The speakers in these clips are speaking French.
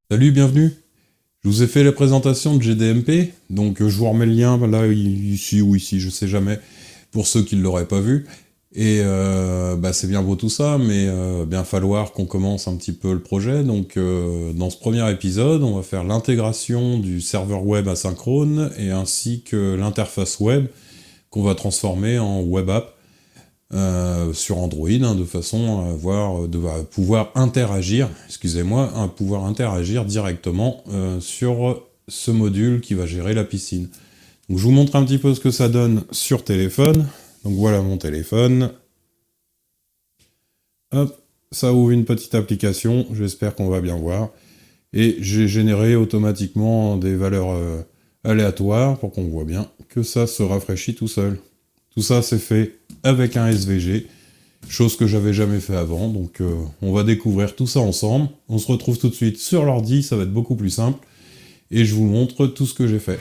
Salut, bienvenue. Je vous ai fait la présentation de GDMP, donc je vous remets le lien là, ici ou ici, je sais jamais, pour ceux qui ne l'auraient pas vu. Et c'est bien beau tout ça, mais bien falloir qu'on commence un petit peu le projet. Donc dans ce premier épisode, on va faire l'intégration du serveur web asynchrone et ainsi que l'interface web qu'on va transformer en web app sur Android, de façon à pouvoir interagir, excusez-moi, à pouvoir interagir directement sur ce module qui va gérer la piscine. Donc je vous montre un petit peu ce que ça donne sur téléphone. Donc voilà mon téléphone. Hop, ça ouvre une petite application, j'espère qu'on va bien voir. Et j'ai généré automatiquement des valeurs aléatoires pour qu'on voit bien que ça se rafraîchit tout seul. Tout ça c'est fait avec un SVG, chose que j'avais jamais fait avant, donc on va découvrir tout ça ensemble. On se retrouve tout de suite sur l'ordi, ça va être beaucoup plus simple, et je vous montre tout ce que j'ai fait.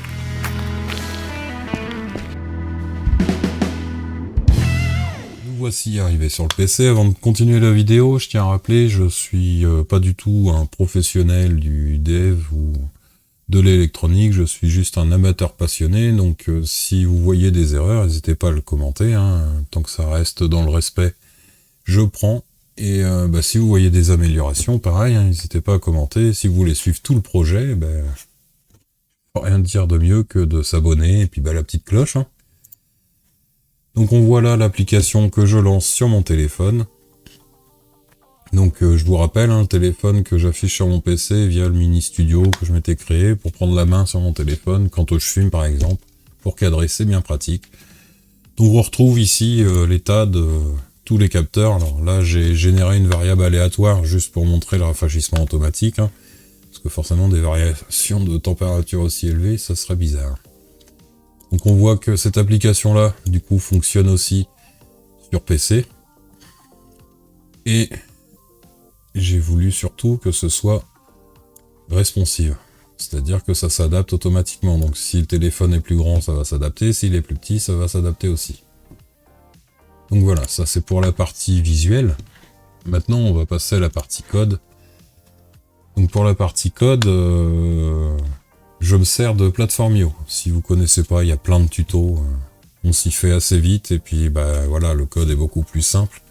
Nous voici arrivés sur le PC. Avant de continuer la vidéo, je tiens à rappeler, je suis pas du tout un professionnel du dev ou de l'électronique, je suis juste un amateur passionné, donc si vous voyez des erreurs, n'hésitez pas à le commenter, tant que ça reste dans le respect, je prends. Et si vous voyez des améliorations, pareil, n'hésitez pas à commenter. Si vous voulez suivre tout le projet, faut rien dire de mieux que de s'abonner, et puis la petite cloche. Donc on voit là l'application que je lance sur mon téléphone. Donc je vous rappelle, le téléphone que j'affiche sur mon PC via le mini studio que je m'étais créé pour prendre la main sur mon téléphone quand je filme par exemple, pour cadrer, c'est bien pratique. Donc on retrouve ici l'état de tous les capteurs. Alors là j'ai généré une variable aléatoire juste pour montrer le rafraîchissement automatique, parce que forcément des variations de température aussi élevées, ça serait bizarre. Donc on voit que cette application là, du coup, fonctionne aussi sur PC. Et j'ai voulu surtout que ce soit responsive, c'est-à-dire que ça s'adapte automatiquement. Donc si le téléphone est plus grand, ça va s'adapter, s'il est plus petit, ça va s'adapter aussi. Donc voilà, ça c'est pour la partie visuelle. Maintenant on va passer à la partie code. Donc pour la partie code, je me sers de Platformio. Si vous connaissez pas, il y a plein de tutos, on s'y fait assez vite, et puis voilà, le code est beaucoup plus simple.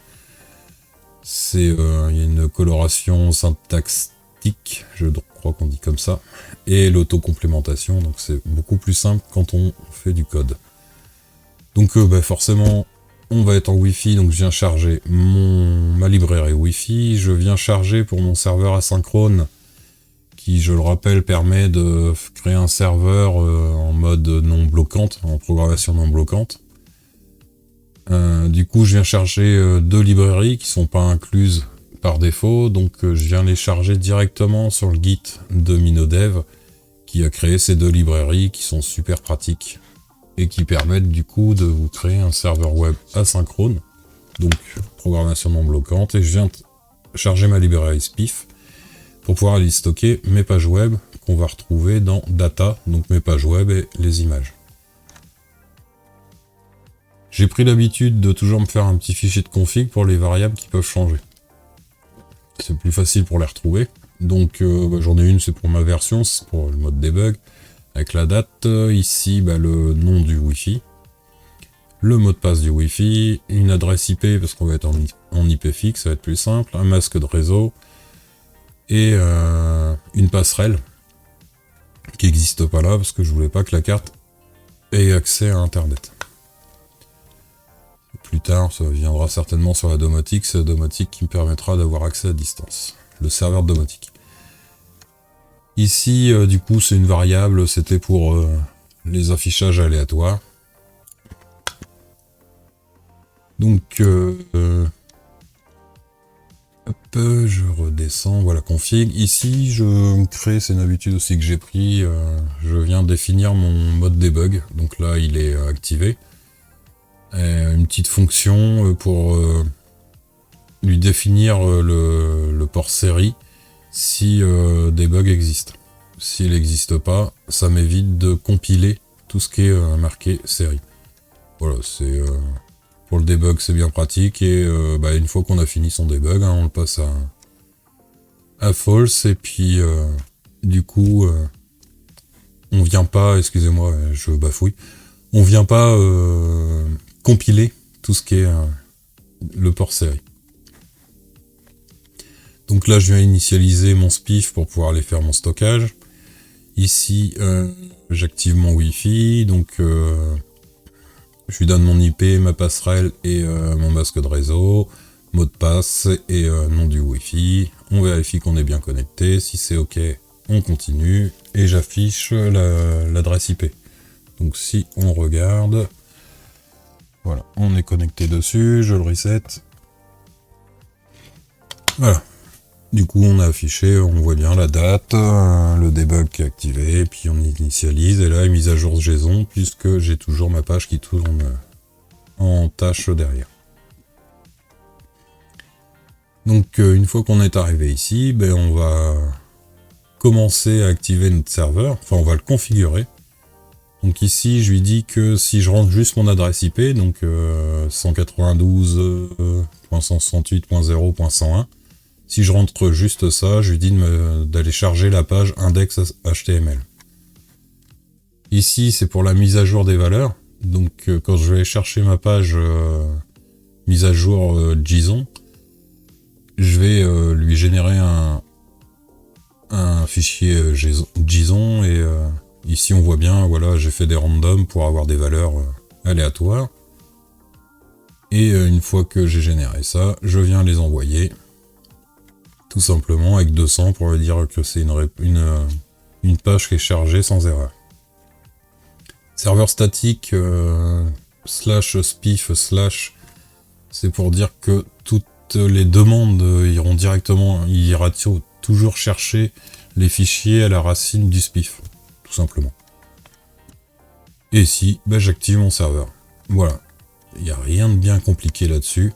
Il y a une coloration syntaxique, je crois qu'on dit comme ça, et l'autocomplémentation, donc c'est beaucoup plus simple quand on fait du code. Donc forcément, on va être en Wi-Fi, donc je viens charger ma librairie Wi-Fi, je viens charger pour mon serveur asynchrone, qui, je le rappelle, permet de créer un serveur en mode non bloquante, en programmation non bloquante. Du coup, je viens charger deux librairies qui sont pas incluses par défaut, donc je viens les charger directement sur le Git de Minodev, qui a créé ces deux librairies qui sont super pratiques et qui permettent du coup de vous créer un serveur web asynchrone, donc programmation non bloquante, et je viens charger ma librairie Spiff pour pouvoir aller stocker mes pages web qu'on va retrouver dans Data, donc mes pages web et les images. J'ai pris l'habitude de toujours me faire un petit fichier de config pour les variables qui peuvent changer. C'est plus facile pour les retrouver. Donc j'en ai une, c'est pour ma version, c'est pour le mode debug, avec la date, ici le nom du Wi-Fi, le mot de passe du Wi-Fi, une adresse IP parce qu'on va être en IP fixe, ça va être plus simple, un masque de réseau, et une passerelle qui n'existe pas là parce que je voulais pas que la carte ait accès à Internet. Plus tard, ça viendra certainement sur la domotique, c'est la domotique qui me permettra d'avoir accès à distance, le serveur de domotique. Ici, du coup, c'est une variable, c'était pour les affichages aléatoires. Donc, hop, je redescends, voilà, config. Ici, je me crée, c'est une habitude aussi que j'ai pris, je viens définir mon mode debug, donc là, il est activé. Une petite fonction pour lui définir le port série si des bugs existent. S'il n'existe pas, ça m'évite de compiler tout ce qui est marqué série. Voilà, c'est pour le debug, c'est bien pratique, et une fois qu'on a fini son debug, on le passe à false, et puis Du coup, on vient pas, excusez-moi, je bafouille, on vient pas compiler tout ce qui est le port série. Donc là, je viens initialiser mon SPIF pour pouvoir aller faire mon stockage. Ici, j'active mon Wi-Fi, donc je lui donne mon IP, ma passerelle et mon masque de réseau, mot de passe et nom du Wi-Fi. On vérifie qu'on est bien connecté. Si c'est OK, on continue et j'affiche l'adresse IP. Donc si on regarde, voilà, on est connecté dessus, je le reset. Voilà. Du coup, on a affiché, on voit bien la date, le debug qui est activé, puis on initialise, et là, mise à jour JSON, puisque j'ai toujours ma page qui tourne en tâche derrière. Donc, une fois qu'on est arrivé ici, ben, on va commencer à activer notre serveur, enfin, on va le configurer. Donc ici, je lui dis que si je rentre juste mon adresse IP, donc 192.168.0.101, si je rentre juste ça, je lui dis d'aller charger la page index.html. Ici, c'est pour la mise à jour des valeurs. Donc, quand je vais chercher ma page mise à jour JSON, je vais lui générer un fichier JSON et ici, on voit bien, voilà, j'ai fait des randoms pour avoir des valeurs aléatoires. Et une fois que j'ai généré ça, je viens les envoyer. Tout simplement avec 200 pour lui dire que c'est une page qui est chargée sans erreur. Serveur statique /spif/ c'est pour dire que toutes les demandes iront directement, il ira toujours chercher les fichiers à la racine du spif, tout simplement. Et ici, ben, j'active mon serveur. Voilà, il n'y a rien de bien compliqué là-dessus.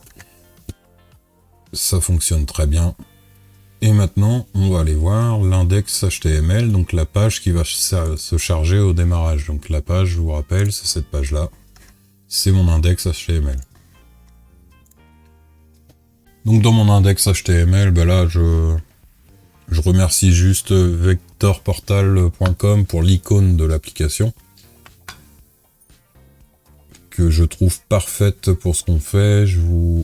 Ça fonctionne très bien. Et maintenant, on va aller voir l'index HTML, donc la page qui va se charger au démarrage. Donc la page, je vous rappelle, c'est cette page-là. C'est mon index HTML. Donc dans mon index HTML, ben là, je remercie juste vectorportal.com pour l'icône de l'application, que je trouve parfaite pour ce qu'on fait. Je vous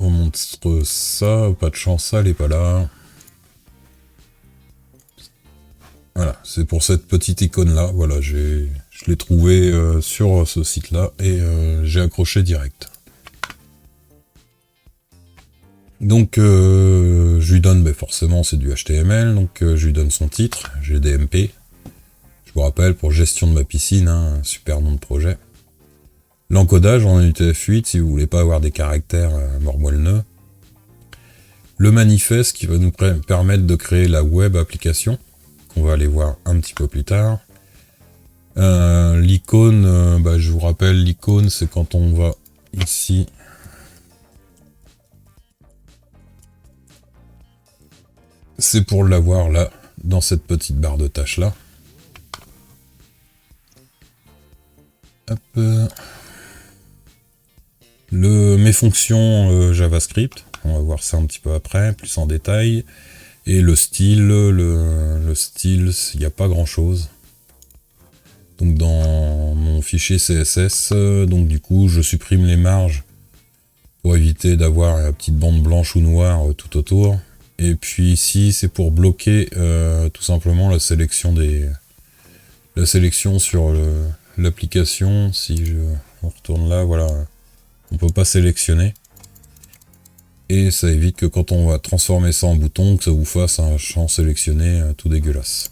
on montre ça, pas de chance, ça, elle est pas là. Voilà, c'est pour cette petite icône-là. Voilà, je l'ai trouvé sur ce site-là et j'ai accroché direct. Donc, je lui donne, ben, forcément, c'est du HTML, donc je lui donne son titre, GDMP. Je vous rappelle, pour gestion de ma piscine, hein, un super nom de projet. L'encodage en UTF-8 si vous voulez pas avoir des caractères mormoilneux. Le manifeste qui va nous permettre de créer la web application, qu'on va aller voir un petit peu plus tard. L'icône, bah, je vous rappelle, l'icône c'est quand on va ici. C'est pour l'avoir là, dans cette petite barre de tâches là. Hop. Mes fonctions JavaScript, on va voir ça un petit peu après, plus en détail. Et le style, le style, il n'y a pas grand chose. Donc dans mon fichier CSS, donc du coup je supprime les marges pour éviter d'avoir une petite bande blanche ou noire tout autour. Et puis ici c'est pour bloquer tout simplement la sélection sur l'application. Si on retourne là, voilà. On peut pas sélectionner. Et ça évite que quand on va transformer ça en bouton, que ça vous fasse un champ sélectionné tout dégueulasse.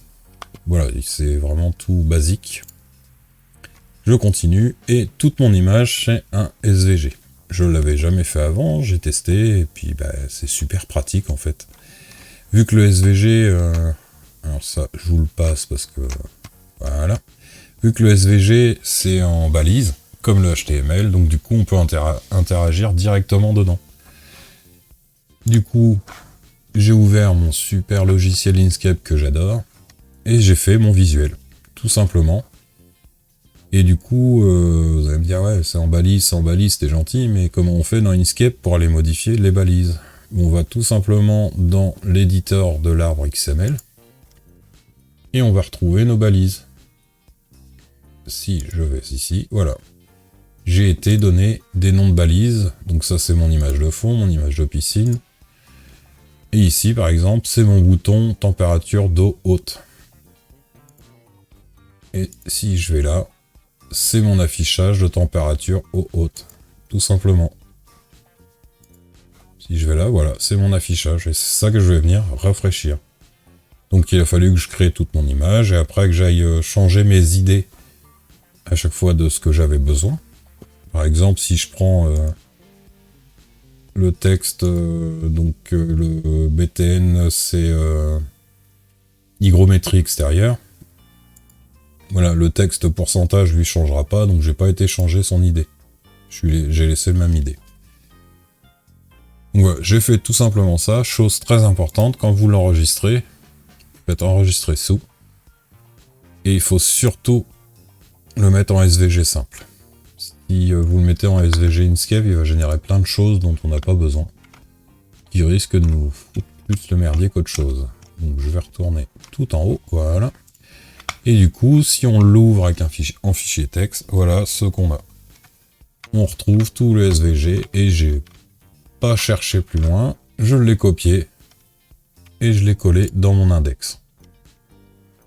Voilà, c'est vraiment tout basique. Je continue et toute mon image c'est un SVG. Je l'avais jamais fait avant, j'ai testé et puis bah, c'est super pratique en fait. Vu que le SVG, alors ça je vous le passe parce que voilà. Vu que le SVG c'est en balise, comme le HTML, donc du coup on peut interagir directement dedans. Du coup, j'ai ouvert mon super logiciel Inkscape que j'adore, et j'ai fait mon visuel, tout simplement. Et du coup, vous allez me dire, ouais, c'est en balise, c'était gentil, mais comment on fait dans Inkscape pour aller modifier les balises? On va tout simplement dans l'éditeur de l'arbre XML et on va retrouver nos balises. Si je vais ici, voilà. J'ai été donné des noms de balises. Donc ça, c'est mon image de fond, mon image de piscine. Et ici, par exemple, c'est mon bouton température d'eau haute. Et si je vais là, c'est mon affichage de température eau haute. Tout simplement. Si je vais là, voilà, c'est mon affichage. Et c'est ça que je vais venir rafraîchir. Donc il a fallu que je crée toute mon image et après que j'aille changer mes idées à chaque fois de ce que j'avais besoin. Par exemple, si je prends le texte, le BTN, c'est hygrométrie extérieure. Voilà, le texte pourcentage lui changera pas, donc j'ai pas été changer son idée. J'ai laissé le même idée. Donc voilà, j'ai fait tout simplement ça. Chose très importante, quand vous l'enregistrez, faites enregistrer sous. Et il faut surtout le mettre en SVG simple. Si vous le mettez en SVG Inkscape, il va générer plein de choses dont on n'a pas besoin, qui risquent de nous foutre plus le merdier qu'autre chose. Donc je vais retourner tout en haut, voilà. Et du coup, si on l'ouvre avec un fichier, en fichier texte, voilà ce qu'on a. On retrouve tout le SVG et j'ai pas cherché plus loin, je l'ai copié et je l'ai collé dans mon index.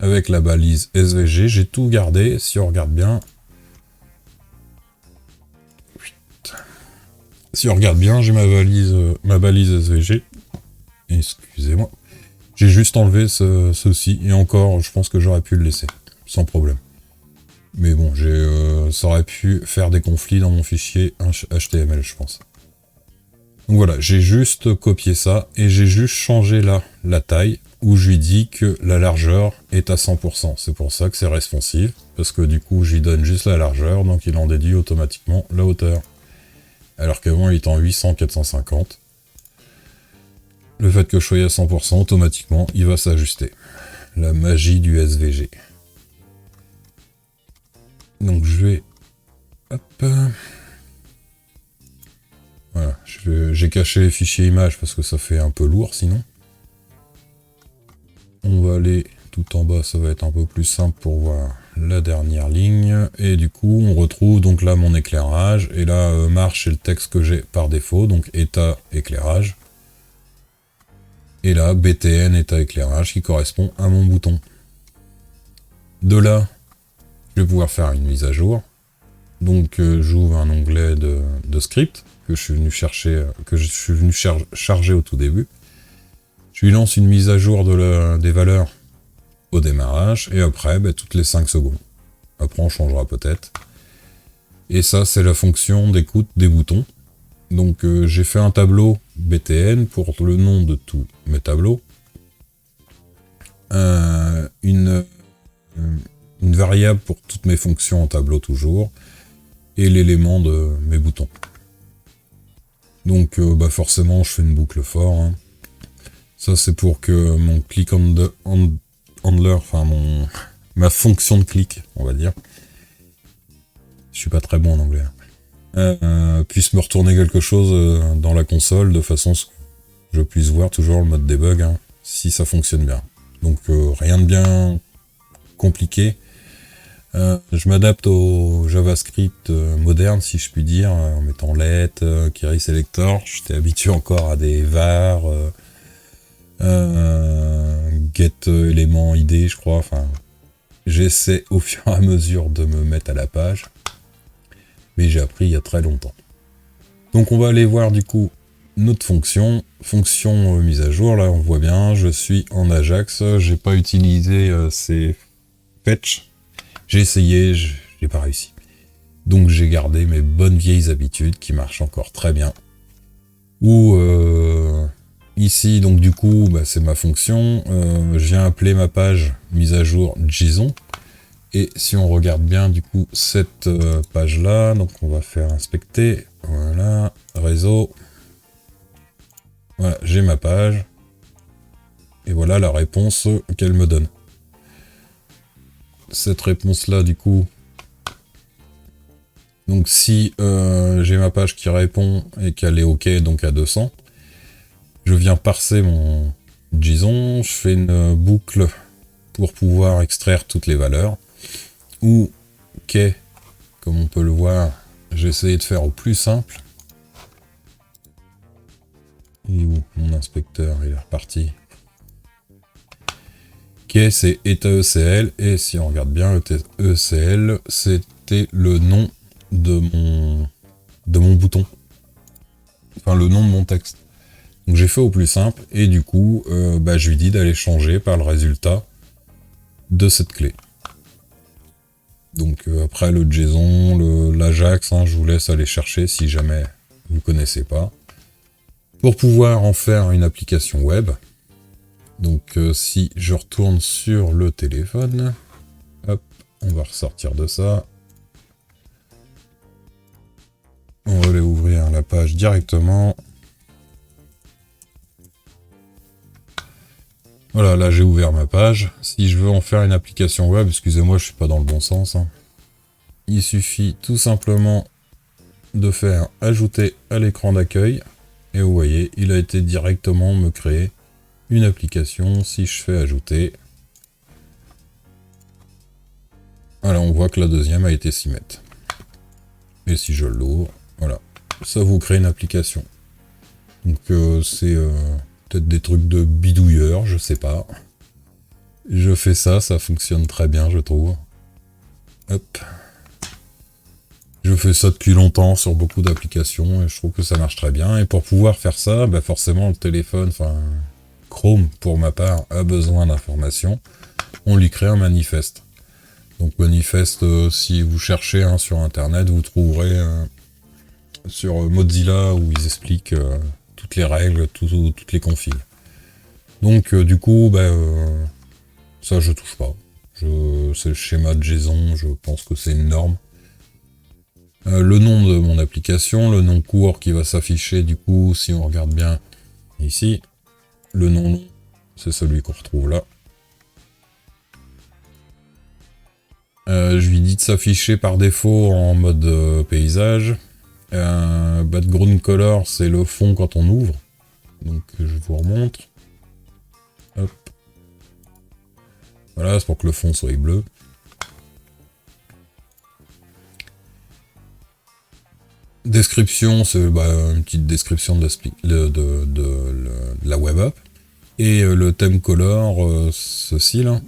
Avec la balise SVG, j'ai tout gardé, si on regarde bien. Si on regarde bien, j'ai ma balise SVG. Excusez-moi. J'ai juste enlevé ceci, et encore, je pense que j'aurais pu le laisser, sans problème. Mais bon, ça aurait pu faire des conflits dans mon fichier HTML, je pense. Donc voilà, j'ai juste copié ça, et j'ai juste changé là la taille, où je lui dis que la largeur est à 100%. C'est pour ça que c'est responsive, parce que du coup, je lui donne juste la largeur, donc il en déduit automatiquement la hauteur. Alors qu'avant, il était en 800-450. Le fait que je sois à 100%, automatiquement, il va s'ajuster. La magie du SVG. Donc je vais... Hop. Voilà, j'ai caché les fichiers images parce que ça fait un peu lourd sinon. On va aller tout en bas, ça va être un peu plus simple pour voir la dernière ligne. Et du coup, on retrouve donc là mon éclairage. Et là, marche, c'est le texte que j'ai par défaut, donc état éclairage. Et là, BTN état éclairage qui correspond à mon bouton. De là, je vais pouvoir faire une mise à jour. Donc j'ouvre un onglet de script que je suis venu chercher, charger au tout début. Je lui lance une mise à jour des valeurs au démarrage et après toutes les 5 secondes. Après on changera peut-être. Et ça c'est la fonction d'écoute des boutons. Donc j'ai fait un tableau BTN pour le nom de tous mes tableaux. Une variable pour toutes mes fonctions en tableau toujours. Et l'élément de mes boutons. Donc forcément je fais une boucle for. Hein. Ça c'est pour que mon click handler, enfin ma fonction de clic, on va dire. Je suis pas très bon en anglais. Puisse me retourner quelque chose dans la console de façon à ce que je puisse voir toujours le mode debug hein, si ça fonctionne bien. Donc rien de bien compliqué. Je m'adapte au JavaScript moderne, si je puis dire, en mettant let, query selector. J'étais habitué encore à des var, get élément id, je crois. Enfin, j'essaie au fur et à mesure de me mettre à la page, mais j'ai appris il y a très longtemps. Donc on va aller voir du coup notre fonction mise à jour. Là, on voit bien, je suis en Ajax. J'ai pas utilisé ces fetch. J'ai essayé, j'ai pas réussi. Donc j'ai gardé mes bonnes vieilles habitudes qui marchent encore très bien. Ou ici, donc du coup, c'est ma fonction. Je viens appeler ma page mise à jour JSON. Et si on regarde bien du coup cette page-là, donc on va faire inspecter. Voilà, réseau. Voilà, j'ai ma page. Et voilà la réponse qu'elle me donne. Cette réponse-là, du coup, donc si j'ai ma page qui répond et qu'elle est OK, donc à 200, Je viens parser mon JSON, je fais une boucle pour pouvoir extraire toutes les valeurs. Ou key, comme on peut le voir, j'ai essayé de faire au plus simple. Et où mon inspecteur, il est reparti. Key, c'est ETAECL, et si on regarde bien, ETAECL, c'était le nom de mon bouton. Enfin, le nom de mon texte. Donc j'ai fait au plus simple, et du coup, je lui dis d'aller changer par le résultat de cette clé. Donc après le JSON, l'Ajax, je vous laisse aller chercher si jamais vous ne connaissez pas. Pour pouvoir en faire une application web, donc si je retourne sur le téléphone, hop, on va ressortir de ça. On va aller ouvrir la page directement. Voilà, là j'ai ouvert ma page. Si je veux en faire une application web, excusez-moi, je suis pas dans le bon sens. Il suffit tout simplement de faire ajouter à l'écran d'accueil. Et vous voyez, il a été directement me créer une application. Si je fais ajouter, voilà, on voit que la deuxième a été s'y mettre. Et si je l'ouvre, voilà, ça vous crée une application. Donc c'est peut-être des trucs de bidouilleurs, je sais pas. Je fais ça, ça fonctionne très bien, je trouve. Hop. Je fais ça depuis longtemps sur beaucoup d'applications et je trouve que ça marche très bien. Et pour pouvoir faire ça, forcément le téléphone, enfin Chrome pour ma part, a besoin d'informations. On lui crée un manifeste. Donc manifeste, si vous cherchez sur internet, vous trouverez sur Mozilla où ils expliquent toutes les règles, toutes les configs. Donc du coup, ça je touche pas. C'est le schéma de JSON, je pense que c'est une norme. Le nom de mon application, le nom court qui va s'afficher du coup, si on regarde bien ici. Le nom long, c'est celui qu'on retrouve là. Je lui dis de s'afficher par défaut en mode paysage. Background color, c'est le fond quand on ouvre. Donc je vous remontre. Hop. Voilà, c'est pour que le fond soit bleu. Description, c'est une petite description de la web app. Et le theme color, ceci là,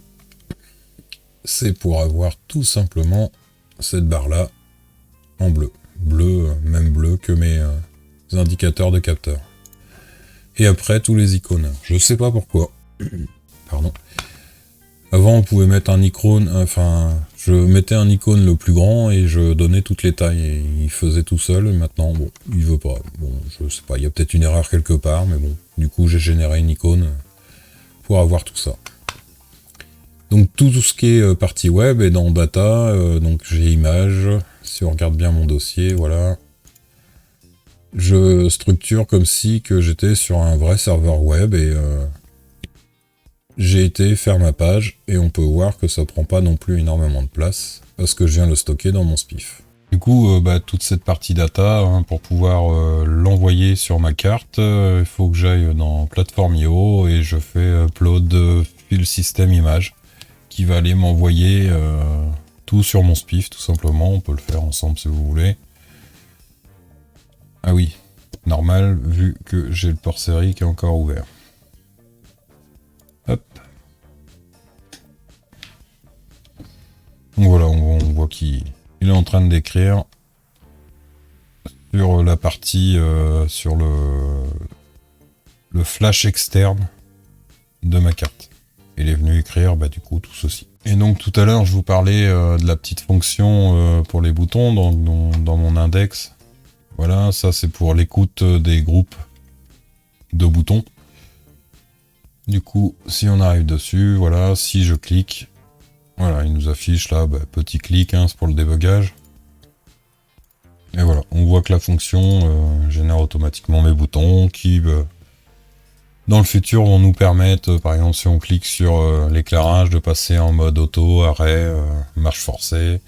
c'est pour avoir tout simplement cette barre là en bleu. Bleu, même bleu que mes indicateurs de capteur. Et après tous les icônes. Je sais pas pourquoi. Pardon. Avant on pouvait mettre un icône, je mettais un icône le plus grand et je donnais toutes les tailles et il faisait tout seul. Et maintenant, bon, il veut pas. Bon, je sais pas, il y a peut-être une erreur quelque part, mais bon, du coup j'ai généré une icône pour avoir tout ça. Donc tout ce qui est partie web est dans data, donc j'ai image. Si on regarde bien mon dossier, voilà. Je structure comme si que j'étais sur un vrai serveur web et j'ai été faire ma page et on peut voir que ça prend pas non plus énormément de place parce que je viens le stocker dans mon SPIF. Du coup, toute cette partie data, pour pouvoir l'envoyer sur ma carte, il faut que j'aille dans Platform.io et je fais upload file system image qui va aller m'envoyer tout sur mon SPIF tout simplement. On peut le faire ensemble si vous voulez. Ah oui, normal vu que j'ai le port série qui est encore ouvert. Hop. Donc voilà, on voit qu'il est en train de décrire sur la partie, sur le flash externe de ma carte. Il est venu écrire du coup tout ceci. Et donc tout à l'heure je vous parlais de la petite fonction pour les boutons dans mon index. Voilà, ça c'est pour l'écoute des groupes de boutons. Du coup, si on arrive dessus, voilà, si je clique, voilà, il nous affiche là, petit clic, c'est pour le débugage. Et voilà, on voit que la fonction génère automatiquement mes boutons qui, dans le futur, vont nous permettre, par exemple, si on clique sur l'éclairage, de passer en mode auto, arrêt, marche forcée.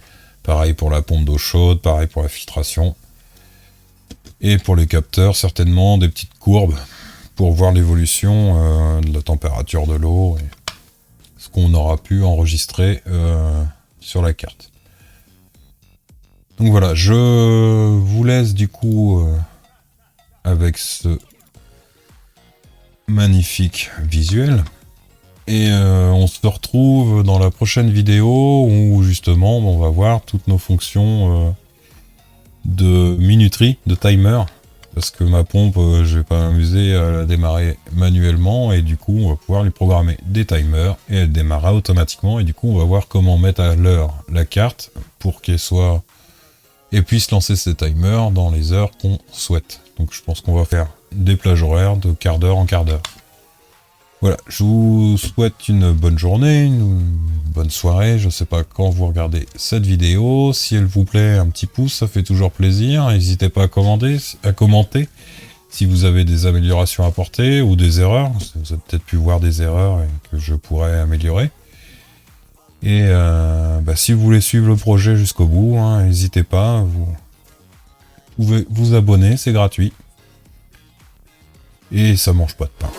Pareil pour la pompe d'eau chaude, pareil pour la filtration. Et pour les capteurs, certainement des petites courbes pour voir l'évolution de la température de l'eau et ce qu'on aura pu enregistrer sur la carte. Donc voilà, je vous laisse du coup avec ce magnifique visuel. Et on se retrouve dans la prochaine vidéo où justement on va voir toutes nos fonctions de minuterie, de timer. Parce que ma pompe, je vais pas m'amuser à la démarrer manuellement et du coup on va pouvoir lui programmer des timers et elle démarrera automatiquement et du coup on va voir comment mettre à l'heure la carte pour qu'elle soit et puisse lancer ses timers dans les heures qu'on souhaite. Donc je pense qu'on va faire des plages horaires de quart d'heure en quart d'heure. Voilà, je vous souhaite une bonne journée, une bonne soirée, je sais pas quand vous regardez cette vidéo. Si elle vous plaît, un petit pouce, ça fait toujours plaisir. N'hésitez pas à commenter si vous avez des améliorations à apporter ou des erreurs. Vous avez peut-être pu voir des erreurs et que je pourrais améliorer. Et si vous voulez suivre le projet jusqu'au bout, n'hésitez pas, vous pouvez vous abonner, c'est gratuit. Et ça mange pas de pain.